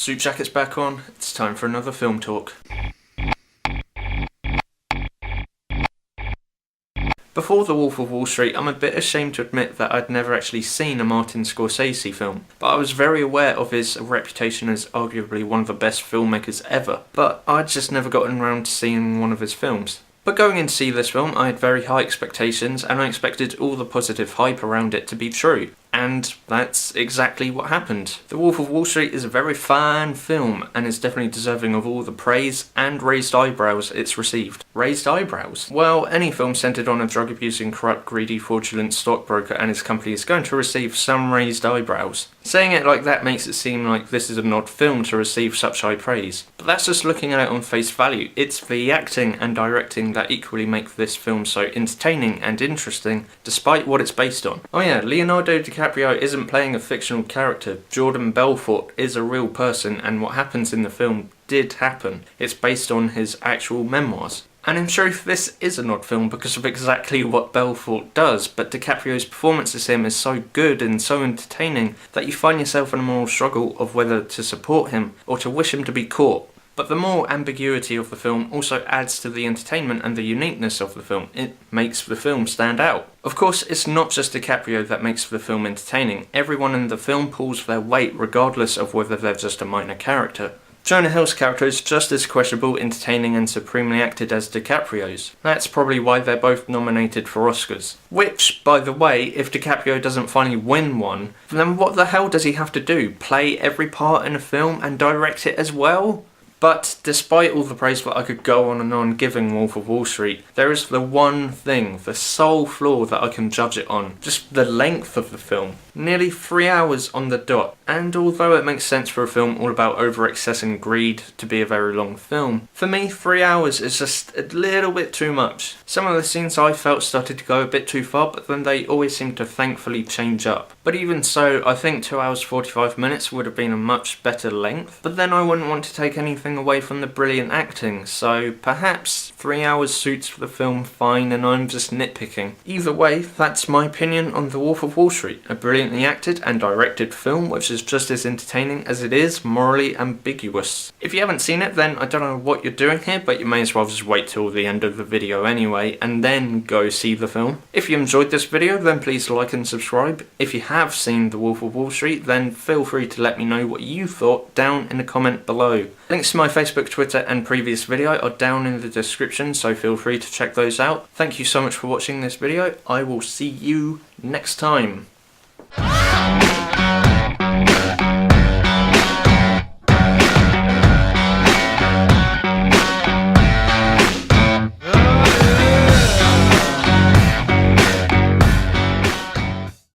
Suit jacket's back on, it's time for another film talk. Before The Wolf of Wall Street, I'm a bit ashamed to admit that I'd never actually seen a Martin Scorsese film, but I was very aware of his reputation as arguably one of the best filmmakers ever, but I'd just never gotten around to seeing one of his films. But going in to see this film, I had very high expectations and I expected all the positive hype around it to be true. And that's exactly what happened. The Wolf of Wall Street is a very fine film and is definitely deserving of all the praise and raised eyebrows it's received. Raised eyebrows? Well, any film centered on a drug-abusing, corrupt, greedy, fraudulent stockbroker and his company is going to receive some raised eyebrows. Saying it like that makes it seem like this is an odd film to receive such high praise. But that's just looking at it on face value. It's the acting and directing that equally make this film so entertaining and interesting, despite what it's based on. Oh yeah, Leonardo DiCaprio isn't playing a fictional character. Jordan Belfort is a real person, and what happens in the film did happen. It's based on his actual memoirs. And in truth, this is an odd film because of exactly what Belfort does, but DiCaprio's performance as him is so good and so entertaining that you find yourself in a moral struggle of whether to support him or to wish him to be caught. But the more ambiguity of the film also adds to the entertainment and the uniqueness of the film. It makes the film stand out. Of course, it's not just DiCaprio that makes the film entertaining. Everyone in the film pulls their weight regardless of whether they're just a minor character. Jonah Hill's character is just as questionable, entertaining and supremely acted as DiCaprio's. That's probably why they're both nominated for Oscars. Which, by the way, if DiCaprio doesn't finally win one, then what the hell does he have to do? Play every part in a film and direct it as well? But despite all the praise that I could go on and on giving Wolf of Wall Street, there is the one thing, the sole flaw that I can judge it on. Just the length of the film. Nearly 3 hours on the dot. And although it makes sense for a film all about over-excess and greed to be a very long film, for me 3 hours is just a little bit too much. Some of the scenes I felt started to go a bit too far, but then they always seem to thankfully change up. But even so, I think 2 hours 45 minutes would have been a much better length. But then I wouldn't want to take anything away from the brilliant acting, so perhaps 3 hours suits the film fine and I'm just nitpicking. Either way, that's my opinion on The Wolf of Wall Street, a brilliantly acted and directed film which is just as entertaining as it is morally ambiguous. If you haven't seen it, then I don't know what you're doing here, but you may as well just wait till the end of the video anyway and then go see the film. If you enjoyed this video, then please like and subscribe. If you have seen The Wolf of Wall Street, then feel free to let me know what you thought down in the comment below. Links to my Facebook, Twitter and previous video are down in the description, so feel free to check those out. Thank you so much for watching this video. I will see you next time.